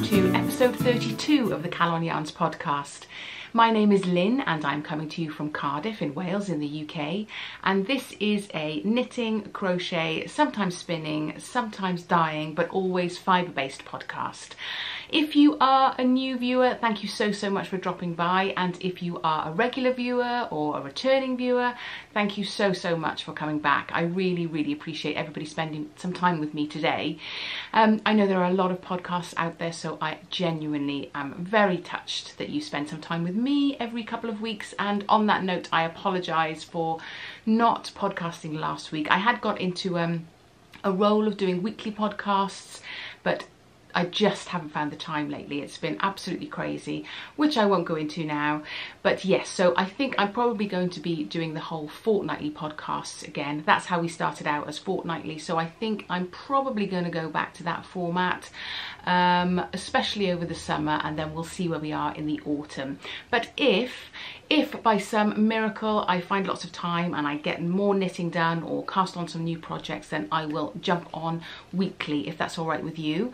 welcome to episode 32 of the Calon Yarns podcast. My name is Lynn and I'm coming to you from Cardiff in Wales in the UK, and this is a knitting, crochet, sometimes spinning, sometimes dyeing, but always fibre-based podcast. If you are a new viewer, thank you so much for dropping by, and if you are a regular viewer or a returning viewer, thank you so much for coming back. I really appreciate everybody spending some time with me today. I know there are a lot of podcasts out there, so I genuinely am very touched that you spend some time with me every couple of weeks. And on that note, I apologise for not podcasting last week. I had got into a role of doing weekly podcasts, but I just haven't found the time lately. It's been absolutely crazy, which I won't go into now. But yes, so I think I'm probably going to be doing the whole fortnightly podcasts again. That's how we started out, as fortnightly. So I think I'm probably going to go back to that format, especially over the summer, and then we'll see where we are in the autumn. But if by some miracle I find lots of time and I get more knitting done or cast on some new projects, then I will jump on weekly, if that's all right with you.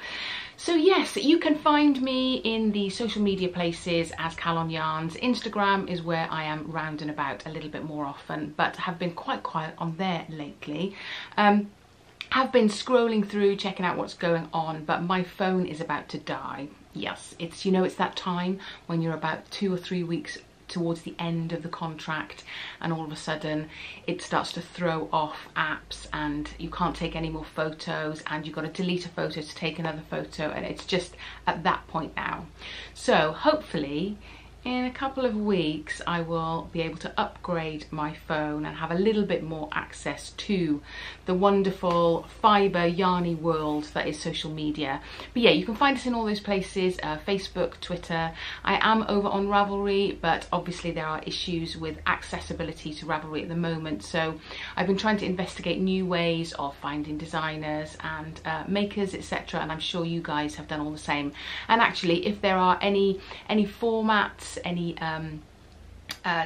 So yes, you can find me in the social media places as Calon Yarns. Instagram is where I am round and about a little bit more often, but have been quite quiet on there lately. Have been scrolling through, checking out what's going on, but my phone is about to die. Yes, it's, you know, it's that time when you're about 2 or 3 weeks towards the end of the contract and all of a sudden it starts to throw off apps and you can't take any more photos and you've got to delete a photo to take another photo, and it's just at that point now. So hopefully in a couple of weeks I will be able to upgrade my phone and have a little bit more access to the wonderful fibre yarny world that is social media. But yeah, you can find us in all those places, Facebook, Twitter. I am over on Ravelry, but obviously there are issues with accessibility to Ravelry at the moment, so I've been trying to investigate new ways of finding designers and makers, etc., and I'm sure you guys have done all the same. And actually, if there are any formats, any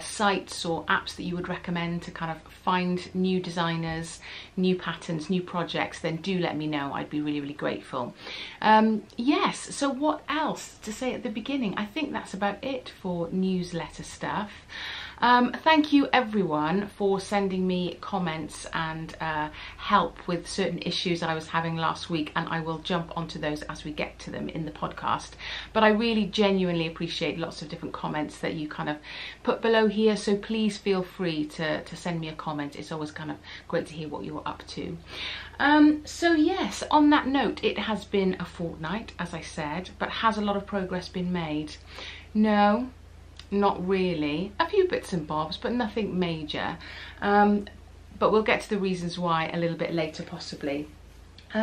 sites or apps that you would recommend to kind of find new designers, new patterns, new projects, then do let me know. I'd be really grateful. Yes, so what else to say at the beginning? I think that's about it for newsletter stuff. Thank you everyone for sending me comments and help with certain issues I was having last week, and I will jump onto those as we get to them in the podcast. But I really genuinely appreciate lots of different comments that you kind of put below here, so please feel free to send me a comment. It's always kind of great to hear what you're up to. So yes, on that note, it has been a fortnight, as I said, but has a lot of progress been made? No. Not really. A few bits and bobs, but nothing major. But we'll get to the reasons why a little bit later, possibly.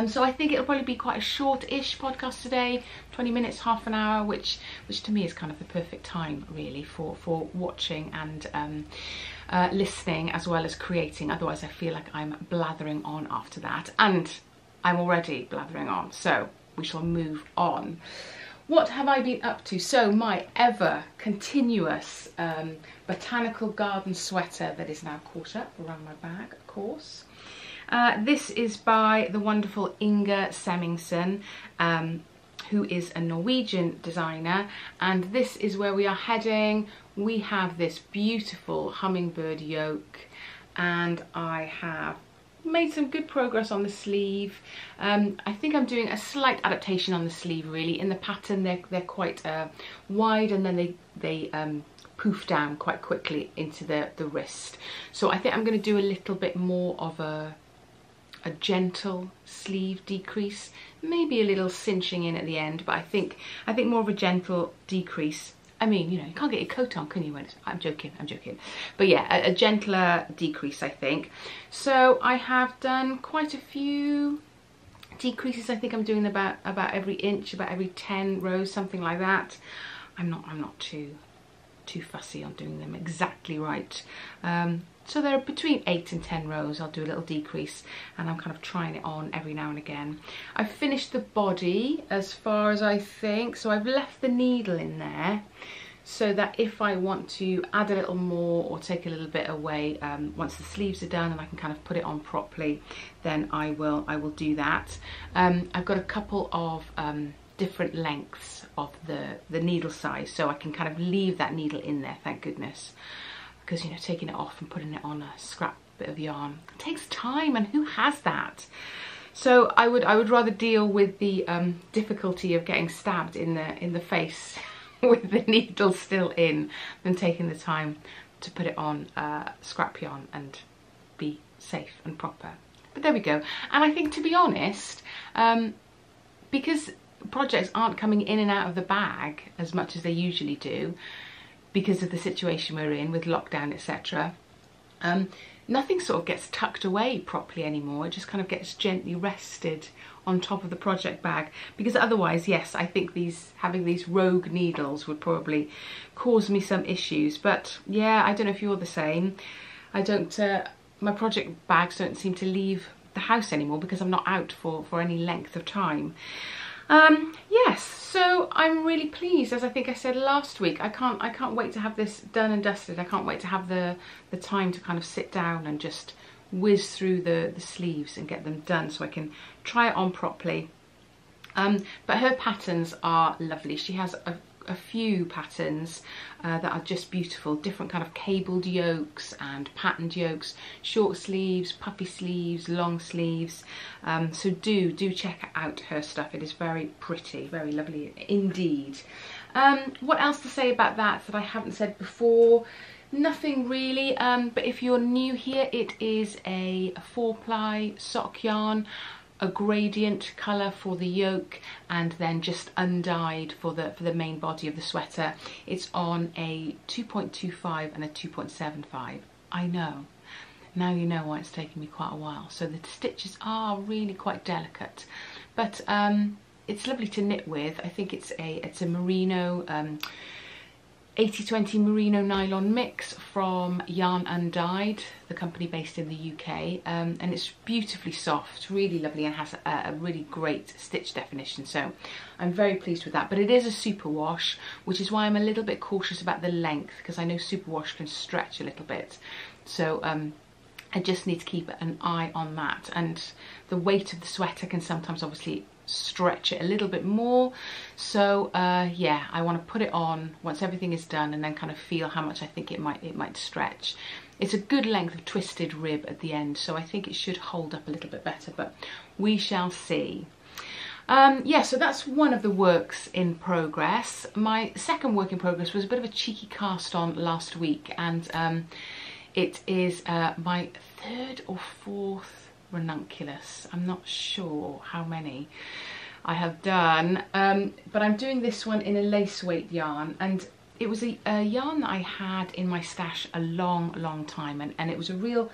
So I think it'll probably be quite a short-ish podcast today, 20 minutes, half an hour, which to me is kind of the perfect time, really, for watching and listening as well as creating. Otherwise, I feel like I'm blathering on after that, and I'm already blathering on. So we shall move on. What have I been up to? So my ever continuous botanical garden sweater that is now caught up around my bag, of course. This is by the wonderful Inga Semmingsen, who is a Norwegian designer, and this is where we are heading. We have this beautiful hummingbird yoke, and I have made some good progress on the sleeve. I think I'm doing a slight adaptation on the sleeve, really. In the pattern they're quite wide, and then they poof down quite quickly into the wrist. So I think I'm going to do a little bit more of a gentle sleeve decrease, maybe a little cinching in at the end, but I think more of a gentle decrease. I mean, you know, you can't get your coat on, can you? When I'm joking. But yeah, a gentler decrease, I think. So I have done quite a few decreases. I think I'm doing about every inch, about every 10 rows, something like that. I'm not too fussy on doing them exactly right. So they're between 8 and 10 rows. I'll do a little decrease, and I'm kind of trying it on every now and again. I've finished the body as far as I think, so I've left the needle in there so that if I want to add a little more or take a little bit away once the sleeves are done and I can kind of put it on properly, then I will do that. I've got a couple of different lengths of the needle size, so I can kind of leave that needle in there, thank goodness, because you know, taking it off and putting it on a scrap bit of yarn takes time, and who has that? So I would rather deal with the difficulty of getting stabbed in the face with the needle still in than taking the time to put it on scrap yarn and be safe and proper. But there we go. And I think, to be honest, because projects aren't coming in and out of the bag as much as they usually do because of the situation we're in with lockdown, etc., nothing sort of gets tucked away properly anymore. It just kind of gets gently rested on top of the project bag, because otherwise, yes, I think having these rogue needles would probably cause me some issues. But yeah, I don't know if you're the same. I don't, my project bags don't seem to leave the house anymore because I'm not out for any length of time. Yes, so I'm really pleased, as I think I said last week. I can't wait to have this done and dusted. I can't wait to have the time to kind of sit down and just whiz through the sleeves and get them done so I can try it on properly. But her patterns are lovely. She has a few patterns that are just beautiful, different kind of cabled yokes and patterned yokes, short sleeves, puffy sleeves, long sleeves. So do check out her stuff. It is very pretty, very lovely indeed. What else to say about that I haven't said before? Nothing really, but if you're new here, it is a 4-ply sock yarn, a gradient colour for the yoke, and then just undyed for the main body of the sweater. It's on a 2.25 and a 2.75. I know. Now you know why it's taken me quite a while. So the stitches are really quite delicate, but it's lovely to knit with. I think it's a merino 80/20 merino nylon mix from Yarn Undyed, the company based in the UK, and it's beautifully soft, really lovely, and has a really great stitch definition, so I'm very pleased with that. But it is a superwash, which is why I'm a little bit cautious about the length, because I know superwash can stretch a little bit, so I just need to keep an eye on that. And the weight of the sweater can sometimes obviously stretch it a little bit more, so yeah, I want to put it on once everything is done and then kind of feel how much I think it might stretch. It's a good length of twisted rib at the end, so I think it should hold up a little bit better, but we shall see. Yeah, so that's one of the works in progress. My second work in progress was a bit of a cheeky cast on last week, and it is my 3rd or 4th Ranunculus. I'm not sure how many I have done, but I'm doing this one in a lace weight yarn, and it was a yarn that I had in my stash a long time, and it was a real,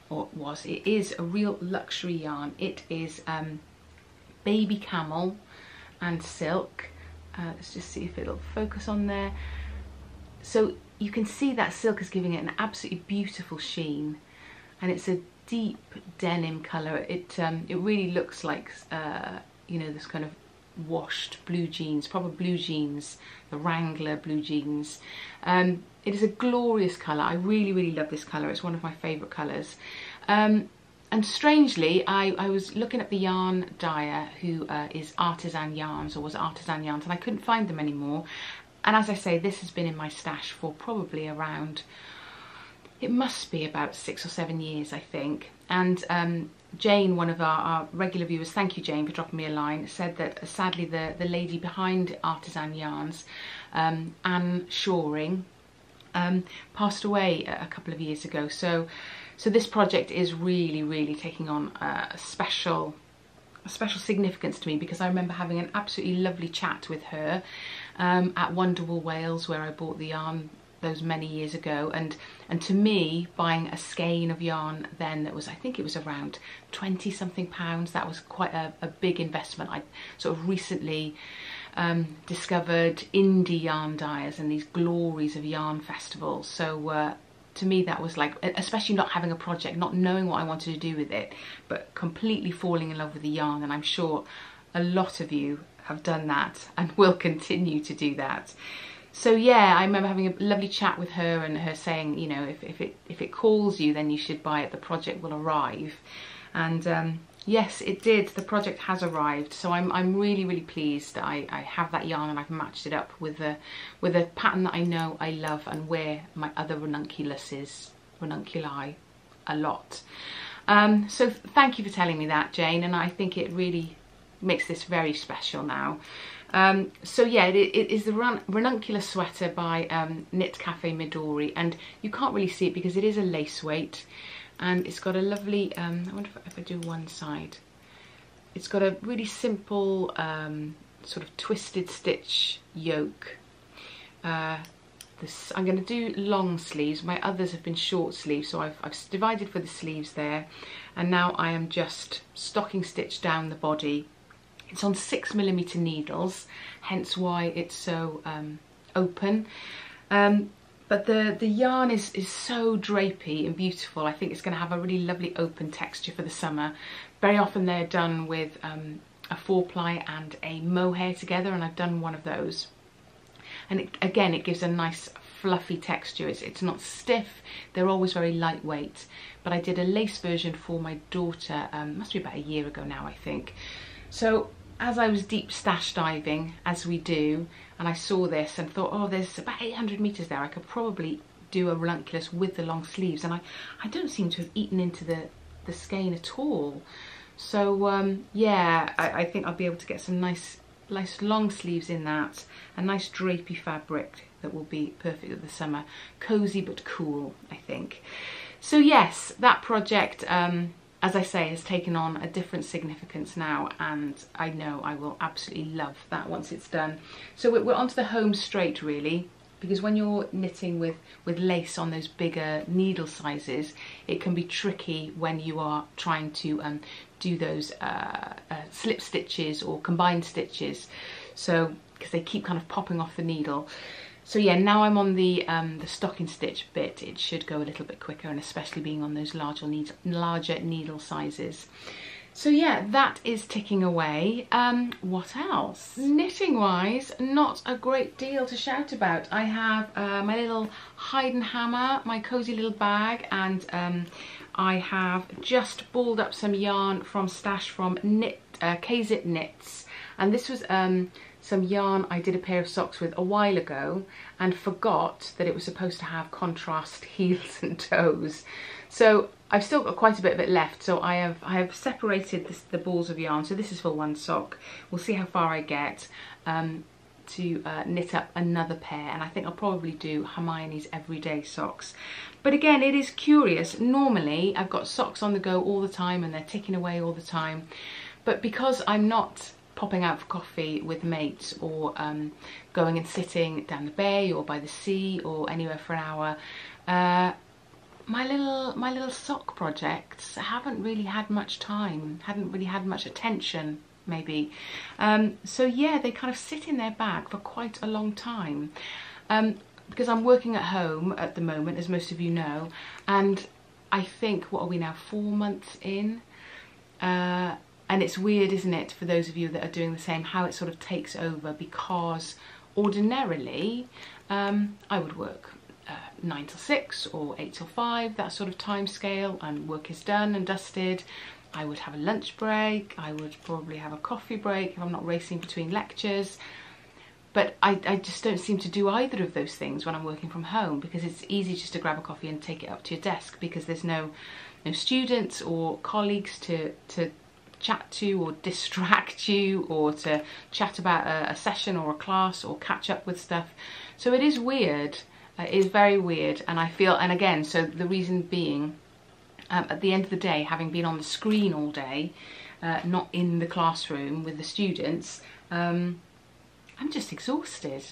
or it is a real luxury yarn. It is baby camel and silk. Let's just see if it'll focus on there. So you can see that silk is giving it an absolutely beautiful sheen, and it's a deep denim colour. It really looks like you know, this kind of washed blue jeans, proper blue jeans, the Wrangler blue jeans. It is a glorious colour. I really love this colour. It's one of my favourite colours. And strangely, I was looking at the yarn dyer who is Artisan Yarns, or was Artisan Yarns, and I couldn't find them anymore. And as I say, this has been in my stash for probably around, it must be about 6 or 7 years, I think. And Jane, one of our regular viewers, thank you Jane for dropping me a line, said that sadly the lady behind Artisan Yarns, Anne Shoring, passed away a couple of years ago. So this project is really taking on a special significance to me, because I remember having an absolutely lovely chat with her at Wonderwool Wales, where I bought the yarn those many years ago, and to me, buying a skein of yarn then that was, I think it was around 20 something pounds, that was quite a big investment. I sort of recently discovered indie yarn dyers and these glories of yarn festivals, so to me that was like, especially not having a project, not knowing what I wanted to do with it, but completely falling in love with the yarn. And I'm sure a lot of you have done that and will continue to do that. So yeah, I remember having a lovely chat with her, and her saying, you know, if it calls you, then you should buy it, the project will arrive. And yes, it did. The project has arrived, so I'm really, really pleased that I have that yarn and I've matched it up with a pattern that I know I love and wear my other ranunculi a lot. So thank you for telling me that, Jane, and I think it really makes this very special now. So yeah, it is the Ranunculus sweater by Knit Cafe Midori, and you can't really see it because it is a lace weight, and it's got a lovely, I wonder if I do one side, it's got a really simple sort of twisted stitch yoke. I'm going to do long sleeves. My others have been short sleeves, so I've divided for the sleeves there, and now I am just stocking stitch down the body. It's on 6mm needles, hence why it's so open. But the yarn is so drapey and beautiful. I think it's going to have a really lovely open texture for the summer. Very often they're done with a 4-ply and a mohair together, and I've done one of those. And again, it gives a nice fluffy texture. It's not stiff, they're always very lightweight. But I did a lace version for my daughter, must be about a year ago now, I think. So as I was deep stash diving, as we do, and I saw this and thought, oh, there's about 800 meters there, I could probably do a ranunculus with the long sleeves, and I don't seem to have eaten into the skein at all. So yeah, I think I'll be able to get some nice long sleeves in that, a nice drapey fabric that will be perfect for the summer. Cozy but cool, I think. So yes, that project, as I say, has taken on a different significance now, and I know I will absolutely love that once it's done. So we're onto the home straight, really, because when you're knitting with lace on those bigger needle sizes, it can be tricky when you are trying to do those slip stitches or combined stitches, so because they keep kind of popping off the needle. So yeah, now I'm on the stocking stitch bit, it should go a little bit quicker, and especially being on those larger needle sizes. So yeah, that is ticking away. What else? Knitting wise, not a great deal to shout about. I have my little hide and hammer, my cozy little bag, and I have just balled up some yarn from stash from KZip Knits, and this was some yarn I did a pair of socks with a while ago and forgot that it was supposed to have contrast heels and toes. So I've still got quite a bit of it left, so I have separated the balls of yarn. So this is for one sock. We'll see how far I get to knit up another pair, and I think I'll probably do Hermione's everyday socks. But again, it is curious. Normally I've got socks on the go all the time and they're ticking away all the time, but because I'm not popping out for coffee with mates, or going and sitting down the bay or by the sea or anywhere for an hour, my little sock projects haven't really had much time, hadn't really had much attention maybe. So yeah, they kind of sit in their bag for quite a long time, because I'm working at home at the moment, as most of you know, and I think, what are we now, 4 months in? And it's weird, isn't it, for those of you that are doing the same, how it sort of takes over, because ordinarily I would work 9 till 6 or 8 till 5, that sort of time scale, and work is done and dusted. I would have a lunch break, I would probably have a coffee break if I'm not racing between lectures. But I just don't seem to do either of those things when I'm working from home, because it's easy just to grab a coffee and take it up to your desk, because there's no students or colleagues to chat to or distract you, or to chat about a session or a class or catch up with stuff. So it is weird, it is very weird, and I feel, and again, so the reason being, at the end of the day, having been on the screen all day, not in the classroom with the students, I'm just exhausted,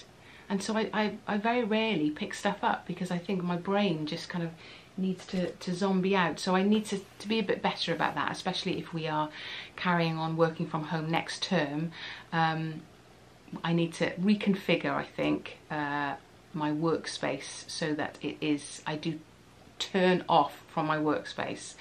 and so I very rarely pick stuff up, because I think my brain just kind of needs to zombie out. So I need to be a bit better about that, especially if we are carrying on working from home next term. I need to reconfigure, I think, my workspace so that I do turn off from my workspace.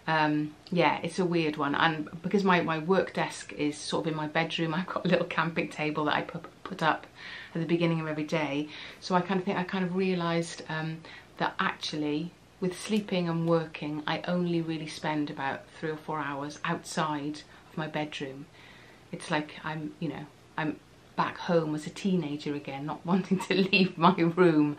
Yeah, it's a weird one, and because my work desk is sort of in my bedroom, I've got a little camping table that I put up at the beginning of every day. So I kind of realised that actually with sleeping and working, I only really spend about 3 or 4 hours outside of my bedroom. It's like I'm, you know, I'm back home as a teenager again, not wanting to leave my room.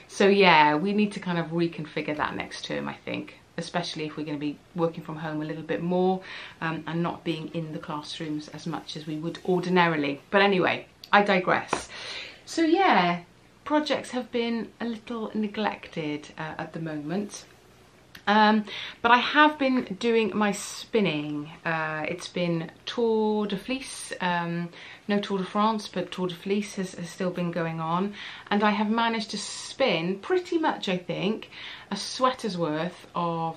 So yeah, we need to kind of reconfigure that next term, I think, especially if we're going to be working from home a little bit more and not being in the classrooms as much as we would ordinarily. But anyway, I digress. So yeah, projects have been a little neglected at the moment. But I have been doing my spinning. It's been Tour de Fleece, no Tour de France, but Tour de Fleece has still been going on. And I have managed to spin pretty much, I think, a sweater's worth of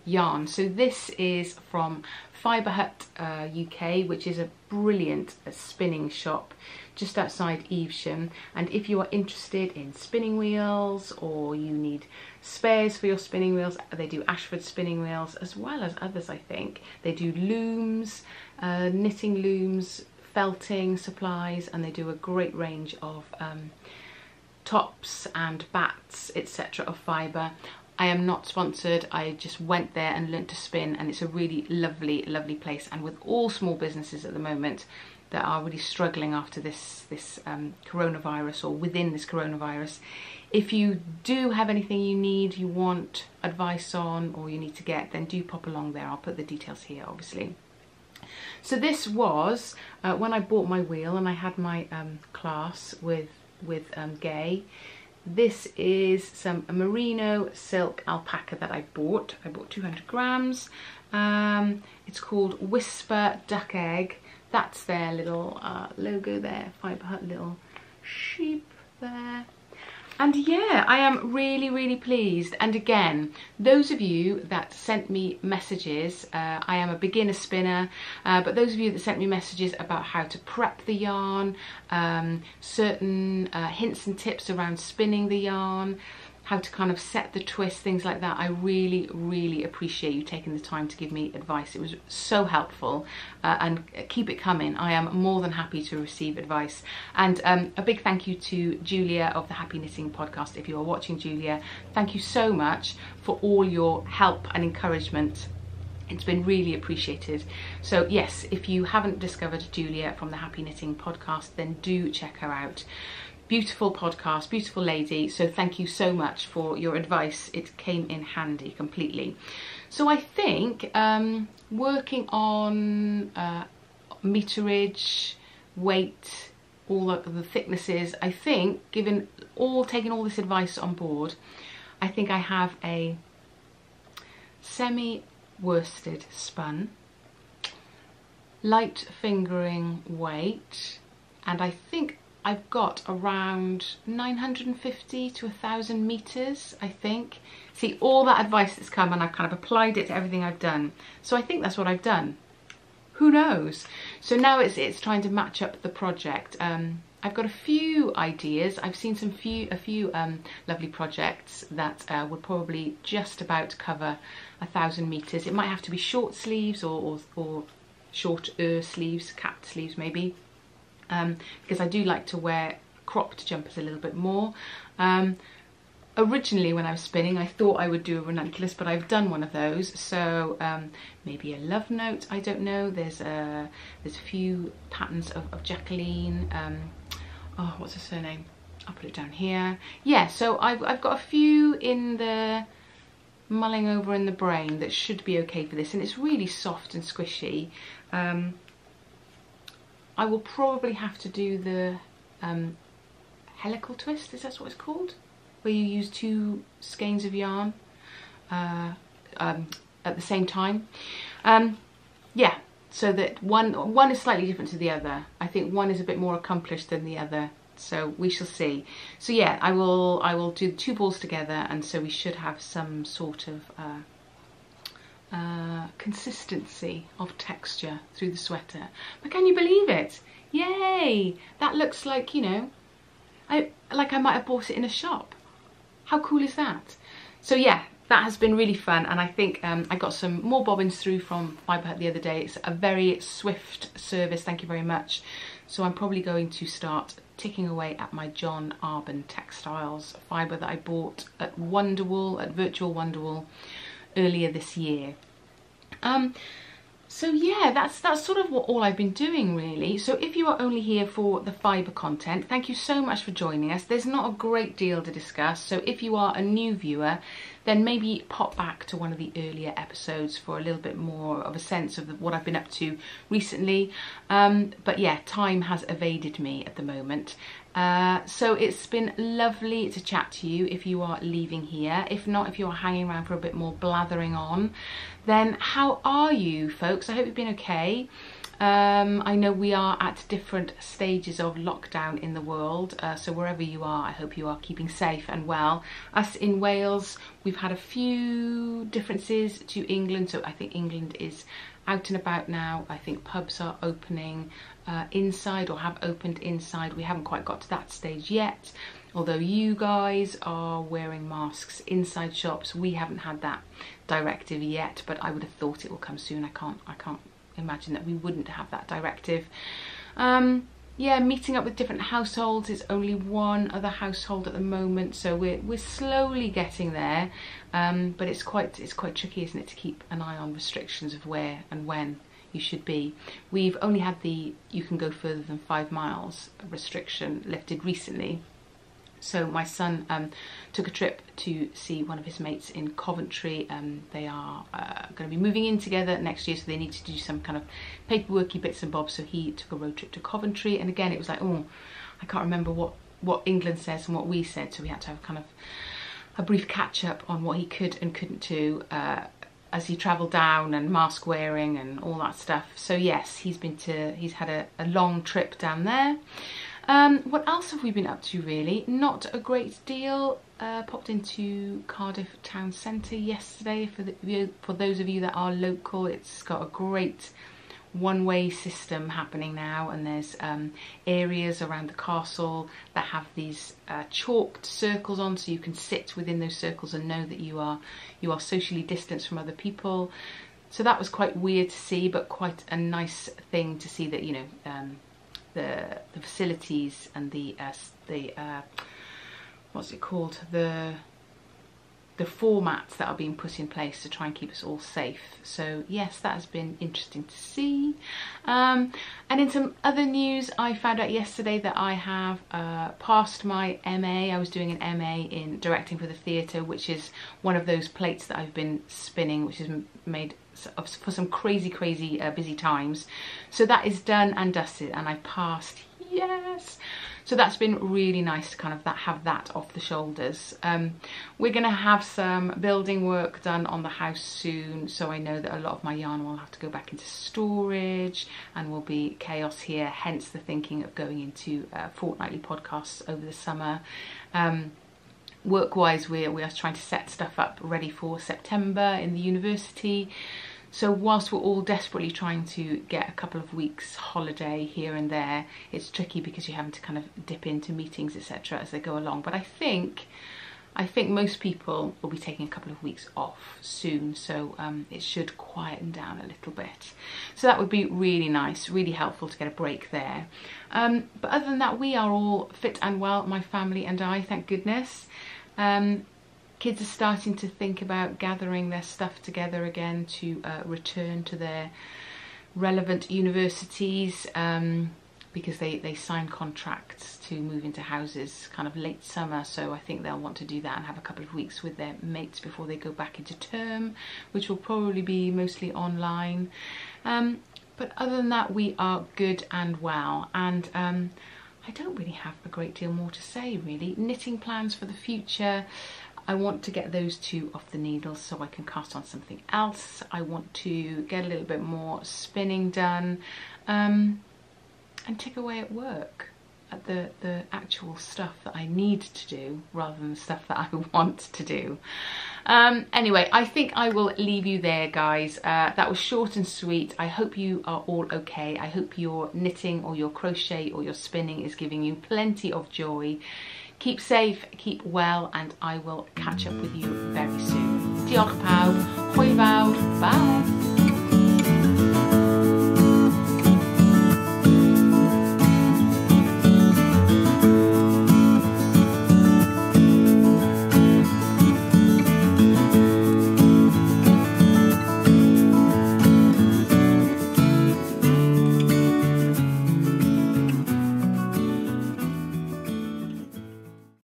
yarn. So this is from FibreHut UK, which is a brilliant spinning shop just outside Evesham. And if you are interested in spinning wheels, or you need spares for your spinning wheels, they do Ashford spinning wheels as well as others, I think. They do looms, knitting looms, felting supplies, and they do a great range of tops and bats, etc. of fibre. I am not sponsored, I just went there and learnt to spin, and it's a really lovely, lovely place. And with all small businesses at the moment that are really struggling after this coronavirus, or within this coronavirus, if you do have anything you need, you want advice on, or you need to get, then do pop along there. I'll put the details here, obviously. So this was when I bought my wheel and I had my class with Gay. This is some merino silk alpaca that I bought. I bought 200 grams. It's called Whisper Duck Egg. That's their little logo there, FibreHut little sheep there. And yeah, I am really, really pleased. And again, those of you that sent me messages, I am a beginner spinner, but those of you that sent me messages about how to prep the yarn, certain hints and tips around spinning the yarn, how to kind of set the twist, things like that, I really, really appreciate you taking the time to give me advice. It was so helpful, and keep it coming. I am more than happy to receive advice. And a big thank you to Julia of the Happy Knitting Podcast. If you are watching, Julia, thank you so much for all your help and encouragement. It's been really appreciated. So yes, if you haven't discovered Julia from the Happy Knitting Podcast, then do check her out. Beautiful podcast, beautiful lady. So thank you so much for your advice. It came in handy completely. So I think working on meterage, weight, all the thicknesses, I think taking all this advice on board, I think I have a semi-worsted spun, light fingering weight, and I think I've got around 950 to 1,000 meters, I think. See, all that advice that's come, and I've kind of applied it to everything I've done. So I think that's what I've done. Who knows? So now it's trying to match up the project. I've got a few ideas. I've seen a few lovely projects that would probably just about cover 1,000 meters. It might have to be short sleeves or shorter sleeves, capped sleeves maybe. Because I do like to wear cropped jumpers a little bit more. Originally when I was spinning, I thought I would do a ranunculus, but I've done one of those. So maybe a love note, I don't know. There's a few patterns of Jacqueline. Oh, what's her surname? I'll put it down here. Yeah, so I've got a few in the mulling over in the brain that should be okay for this, and it's really soft and squishy. I will probably have to do the helical twist, is that what it's called? Where you use 2 skeins of yarn at the same time. Yeah, so that one is slightly different to the other. I think one is a bit more accomplished than the other, so we shall see. So yeah, I will do the 2 balls together, and so we should have some sort of consistency of texture through the sweater. But can you believe it? Yay! That looks like, you know, I might have bought it in a shop. How cool is that? So yeah, that has been really fun, and I think I got some more bobbins through from FibreHut the other day. It's a very swift service, thank you very much. So I'm probably going to start ticking away at my John Arbon Textiles fibre that I bought at Wonderwool, at Virtual Wonderwool, earlier this year. So yeah, that's sort of all I've been doing really. So if you are only here for the fibre content, thank you so much for joining us. There's not a great deal to discuss, so if you are a new viewer, then maybe pop back to one of the earlier episodes for a little bit more of a sense of what I've been up to recently. But yeah, time has evaded me at the moment. So it's been lovely to chat to you if you are leaving here. If not, if you're hanging around for a bit more blathering on, then how are you folks? I hope you've been okay. I know we are at different stages of lockdown in the world, so wherever you are, I hope you are keeping safe and well. Us in Wales, we've had a few differences to England, so I think England is out and about now. I think pubs are opening inside, or have opened inside. We haven't quite got to that stage yet, although you guys are wearing masks inside shops. We haven't had that directive yet, but I would have thought it will come soon. I can't imagine that we wouldn't have that directive. Yeah, meeting up with different households. It's only one other household at the moment, so we're slowly getting there, but it's quite tricky, isn't it, to keep an eye on restrictions of where and when you should be. We've only had the you can go further than 5 miles restriction lifted recently. So my son took a trip to see one of his mates in Coventry. They are going to be moving in together next year, so they need to do some kind of paperworky bits and bobs. So he took a road trip to Coventry, and again it was like, oh, I can't remember what England says and what we said, so we had to have kind of a brief catch up on what he could and couldn't do as he travelled down, and mask wearing and all that stuff. So yes, he's had a long trip down there. What else have we been up to really? Not a great deal. Popped into Cardiff town centre yesterday. For those of you that are local, it's got a great one-way system happening now, and there's areas around the castle that have these chalked circles on, so you can sit within those circles and know that you are socially distanced from other people. So that was quite weird to see, but quite a nice thing to see that, you know, the facilities and the what's it called, the formats that are being put in place to try and keep us all safe. So yes, that has been interesting to see. And in some other news, I found out yesterday that I have passed my MA. I was doing an MA in directing for the theatre, which is one of those plates that I've been spinning, which is made for some crazy busy times. So that is done and dusted, and I passed. Yes, so that's been really nice to kind of have that off the shoulders. We're going to have some building work done on the house soon, so I know that a lot of my yarn will have to go back into storage and will be chaos here, hence the thinking of going into fortnightly podcasts over the summer. Work-wise, we are trying to set stuff up ready for September in the university. So whilst we're all desperately trying to get a couple of weeks holiday here and there, it's tricky because you're having to kind of dip into meetings, etc. as they go along. But I think most people will be taking a couple of weeks off soon, so it should quieten down a little bit. So that would be really nice, really helpful to get a break there. But other than that, we are all fit and well, my family and I, thank goodness. Kids are starting to think about gathering their stuff together again to return to their relevant universities, because they sign contracts to move into houses kind of late summer, so I think they'll want to do that and have a couple of weeks with their mates before they go back into term, which will probably be mostly online. But other than that, we are good and well, and I don't really have a great deal more to say really. Knitting plans for the future, I want to get those 2 off the needles so I can cast on something else. I want to get a little bit more spinning done, and tick away at work at the actual stuff that I need to do rather than the stuff that I want to do. Anyway, I think I will leave you there, guys. That was short and sweet. I hope you are all okay. I hope your knitting or your crochet or your spinning is giving you plenty of joy. Keep safe, keep well, and I will catch up with you very soon. Diolch pawb, hwyl fawr, bye!